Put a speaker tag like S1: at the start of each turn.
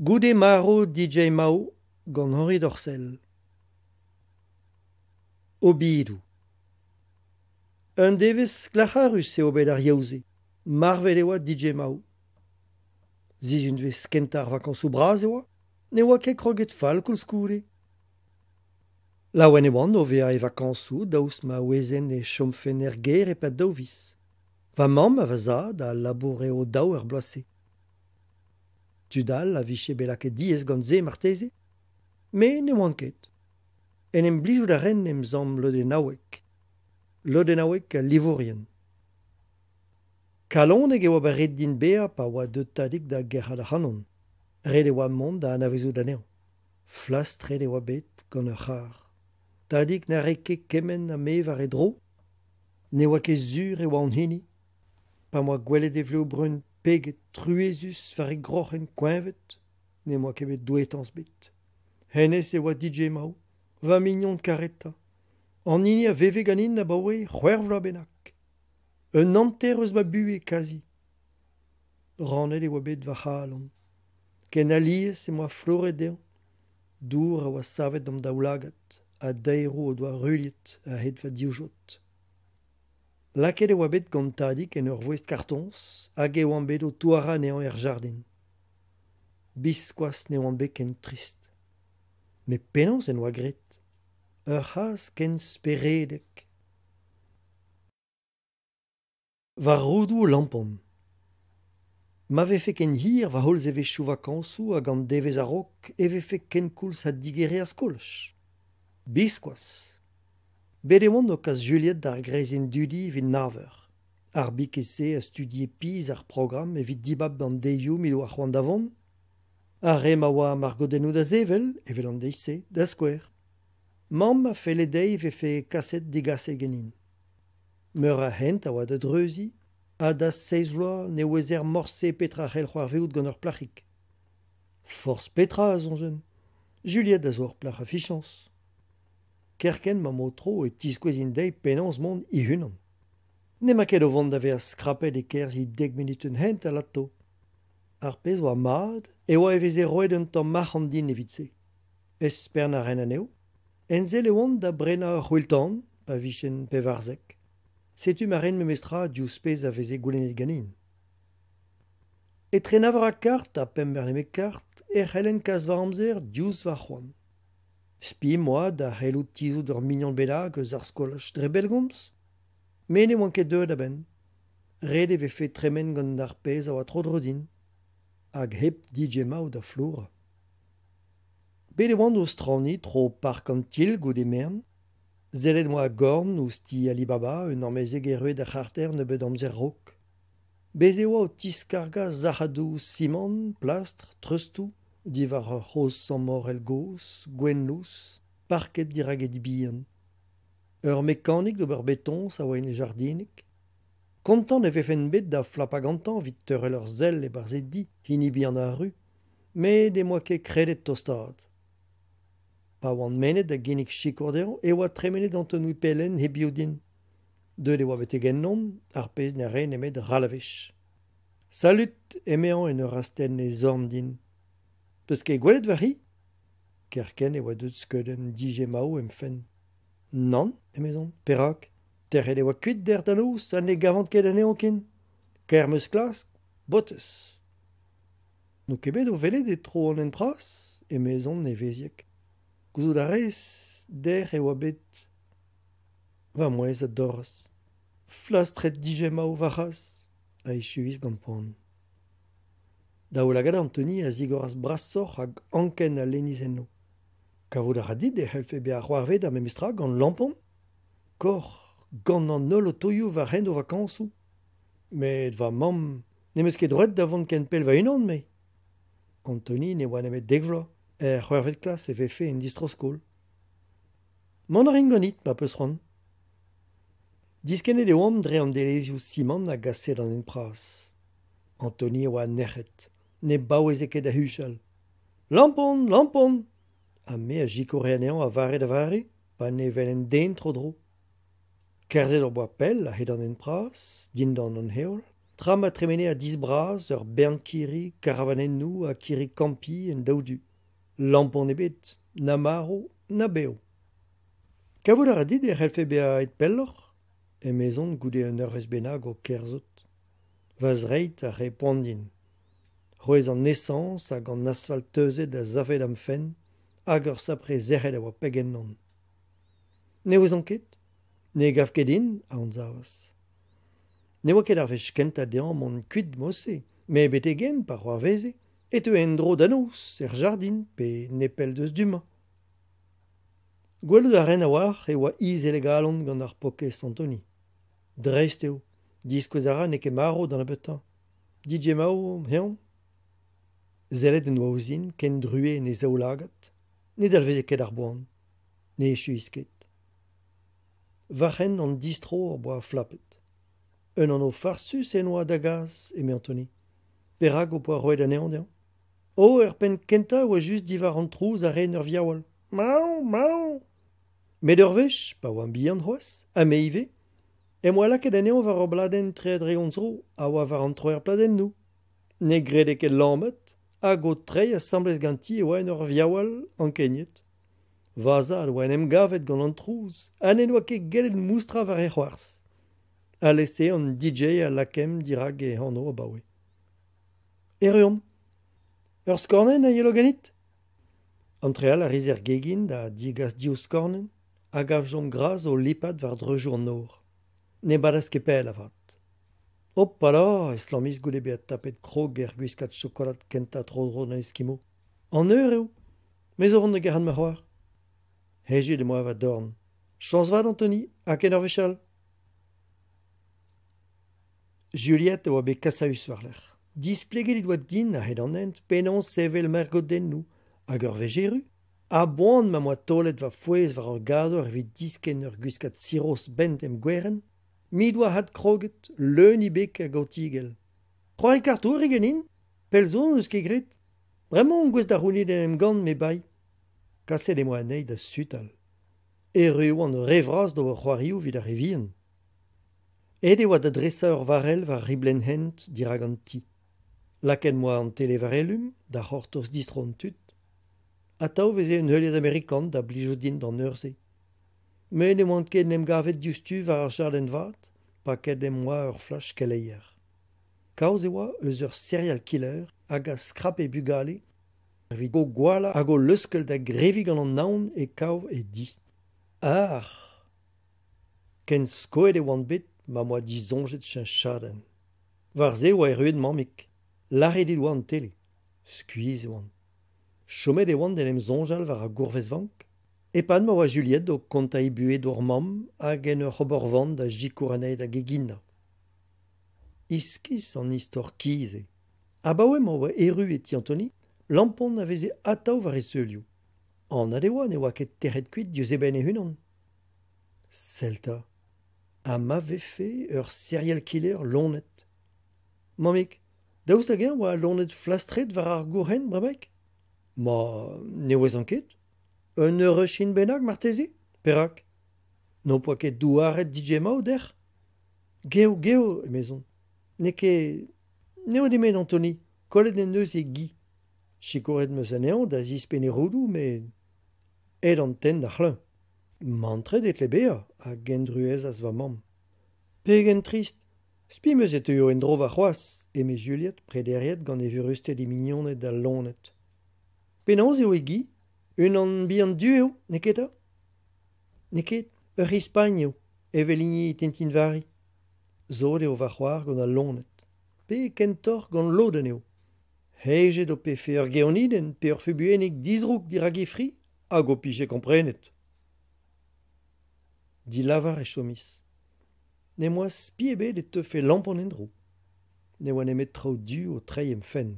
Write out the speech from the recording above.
S1: Goude Maro DJ Mao gant Henri Dorcel. Obidou. Un deves glacharus eo bet ar yaouze. Marvel e oa DJ Mao. Ziz un vez kentar vakañsoù braz e oa, ne oa ket kroget fall koul skoure. Laouen e oan o vea e vakañsoù daous ma wezen e chomfen er ger e pa daovis. Va mamm a va zad a labour eo daou er bloase. Tudal a viche belak e diez gant ze marteze, me ne oan ket. En em blijou da ren em zam lodenawek. Lodenawek a Livorien. Kaloneg e oa ba red din bea pa oa deut tadik da gerha da hanon. Red e oa mont da anavezou da neo. Flast red e oa bet gant ur c'har. Tadik na reke kemen a me var e dro. Ne oa ket zur e oa an hini. Pa moa gwelet e vleo brun peget truezus var e groch en koinvet. Ne moa ket bet douetans bet. Hennes e oa DJ Mao. 20 millions de kareta. An hini a veve ganin na baoe c'hwer vloa bennak. Un anter eus ma bue kazi. Rannet e oa bet va c'halon. Ken alies e moa floret deo. Dour a oa savet dam daoulagat. A daero o doa ruliet a het va dioujot. Laket e oa bet gant tadik en ur voest kartons hag e oan bet o touara nean er jardin. Biskoaz ne oan bet ken trist. Me penans en oa gret. Ur c'haz ken speredek. Va roudou o lampon. Ma vefe ken hir va holz e vechou vakañsoù hag an devez a rok e vefe ken koulz ha digere a skolch. Biskoaz. Bet e oan o kas Juliet d'ar grezin dudi vin naver. Ar bikese a studie piz ar program evit dibab d'an deioù mil oa c'hoant davon. A re ma oa margodennoù da zevel, evel an deise, da skouer. Mamm a felle dei vefe kaset digase genin. Meur a hent a oa da dreuzi, a da seiz vloa ne ouezer morse petra c'hell c'hoarveout gant ur plachik. Force petra a zonjen. Juliet da zo ur plach a fichans. Kerken ma mo tro e tiskwezin dei penans mont I hunan. Ne ma ket o vont da veas skrapet e kerz I 10 minuten hent a lato. Ar pez oa mad e oa e veze roet un tamm marc'hant din evit-se. Esper na ren aneo. Enzel e oant da brena ur c'hwiltan, pa vichen pevarzek. Setu ma ren memestra diouz pez a veze goulennet ganin. E trenavar a kart a pember nemet kart e c'hellen kas va amzer diouz va c'hoant. Spi moa da c'hellout tizout ur mignon belag eus ar skolch dre belgomz. Me ne oan ket deud a ben. Red e vefe tremen gant ar pez a oa tro drodin. Hag hep DJ Mao da floura. Bet e oan o strani tro park an til goude mern. Zellet moa gorn ou sti Alibaba un armezeg e reuet ar c'harter ne bet amzer rok. Bez e oa o tiskarga zahadou simon, plastre, treustou, divar ur c'hoz sammor el gos, gwenlous, parket diraget bihan. Ur mekanik d'ober betons a oa en e jardinek. Kontant e vefen bet da flapagantan vit teurel ur zel e barzet di hini bihan a ru, me de moa ket kredet tostad. Pa oan menet da genik chikour deo e oa tremenet antonoui pellen he biodin. Deud e oa bet egen nom, ar pez ne ren emet ralavech. Salut emean en ur asten e zorn din. Peus ket gwelet va hi? Kerken e oa deud skeudenn DJ Mao em fen. Nan, emezon, perak. Terret e oa kuit der dan ous an e gavant ket an ken. Kermeus klask, boteus. Nou kebet o velet e tro an en pras, emezon ne veziek. Gouzout a rez, der e oa bet. Va mouez a doras. Flastret DJ Mao vachas, a e chuiz gant poan. Da o lagad Anthony a zigoras brassoc'h hag anken a leniz enno. Kavout a radit e c'hellfe be a c'hoarvet a memestra gant lampon? Kor, gant an ol o toioù va ren o vakañsoù. Met va mamm, nemeus ket droet davant ken pell va unan me. Anthony ne oa nemet dek vloa. C'hwervet klas e vefe en distro-skol. Man a rin ganit, ma peus ran. Diskennet e oam dre an delezioù simon a gaset an en pras. Anthony oa nec'het. Ne baouez ket a huchal. Lampon, lampon! Ha me a jikore anean a vare, pa ne velen den tro dro. Kerzet ur boa pell a het an en pras, din dan an heol, tram a tremene a disbraz, ur bernkiri, caravanennou, a kiri kampi en daoudu. Lampon ebet, na maro, na beo. Kavout a dit e c'helfe bea et pelloc'h, e mezon goude un eurvez benag o kerzot. Vaz reit a repondin. Roez an naissance hag an asfalteuzet da zafet am fen, hag ur sapre zerret a oa pegen non. Ne oez an ket? Ne gav ket in, a an zavas. Ne oa ket ar vez kenta dean mon kuit mosse, me bet egen par oa veze, et eo en dro danos, jardin, pe nepel deus duma. Gwellot a ren a war e oa iz elegalon gant ar pokez Antoni. Dreist eo, diskouez a ra ne ket maro dan a betan. DJ mao, heon? Zellet en oaouzin, ken drue ne zaoulagat, ne dalveze ket ar boan, ne echuiz ket. Varren an distro ar boa flapet. Un an o farsus en oa da gaz, eme Antoni. Perak o poa roed an ean dean. O, pen kenta oa just divar an trouz a ren ur viawal. Mao, mao. Met ur vech, pa oa bihan c'hoaz, a me ive. E moa laket an ean var ur bladen tre dregonzro, a oa var an troer pladen nou. Ne grede ket lammet, hag o trei a samblez ganti e oa en ur viawal an kenyet. Vaza a oa en em gavet gant an trouz, an en oa ket gelet moustra var e c'hoarz. A lese an DJ a lakem dirag e anno a baoe. Eruom, ur skornen a yelo ganit? Antreal a rizer gegin da digas diou skornen, a gav jom graz o lipad var drejou an nor. Ne badas ket pel avat. Hoppala, eslamis goude beat tapet krog gwiskat chokolad kenta tro na eskimo. An eur eo, me zo vant de gerhan ma c'hoar. Heje de moa va dorn. Chans vat, Antoni, a ken ur vechal. Juliette oa be kasaus war l'er. Displeget i doa din a hed an ent, penan sevel mergot den nou, hag ur vejeru. A boan ma moa tolet va fouez var ur gado ar evit disken ur gwiskat siros bent em gweren, mi doa had kroget, leun i bek hag o tigel. C'hoari kartour e ganin? Pelzon eus ket gret? Bremañ gwez da rounid en em gant me bai. Kaset e moa anei da sutal. E reo an revraz do c'hoarioù vid ar revian. Ed e oa da dresa ur varel var riblen hent dirag an ti. Laken moa an tele varelum, da c'hortoz distro an tut. Atav veze un heuliad amerikan da blijodin d'an eurze. Me ne oant ket nem gavet diustu var ar jarden vat, pa ket em moa ur flash keleier. Kaoz e oa eus ur serial killer hag a skrap e bugale, evit go gwala hag o leuskel da grevig an naon e kav e di. Ar! Ken skoet e oant bet ma moa dizonjet chen chaden. Var ze oa e ruet mamik. Laret e oa an tele. Skuiz e oant. Chomet e oant den em zonjal var a gourvez vank. E pan ma oa Juliette do konta e buet d'or mam hag en ur c'hobor vant da jikouranei da gegina. Iskis an istor kize. A baoe ma oa eru e ti Antoni, lampon a veze atav var e seulioù. An a oa ne oa ket terret kuit diouz eben e hunan. Selta. A ma vefe ur serial killer lonet. Mamik, daoust da gen oa lonet flastret var ar gourhen bremaik? Ma ne oez an ket? Un eure chin bennak marteze? Perak? No poa ket douaret DJ mao der? Geo, e mezon. Ne oa demet Antoni, kollet en eus e gi. Chikoret meus anean da zispen e roudou, me ed an ten da c'hlin. Mantret et le bea, a gendruez as va mam. Pegen trist, spi meus et eo en dro va c'hoaz, eme Juliette prederiet gant e vurustet e mignonet da lonet. Penanz eo e gi, un an bihan du eo, ne ket a? Ne ket, ur Ispagne eo, evelini tentin vari. Zod eo va c'hoar gant a lonet. Pe kentor gant loden eo. Heje do pe fe ur geoniden, pe ur febuenig dizrouk dirag e fri, hag o pije komprenet. Di lavar e chomis. Ne moa spi ebet e te fe lampon en dro. Ne oa nemet trao du o treiem fen.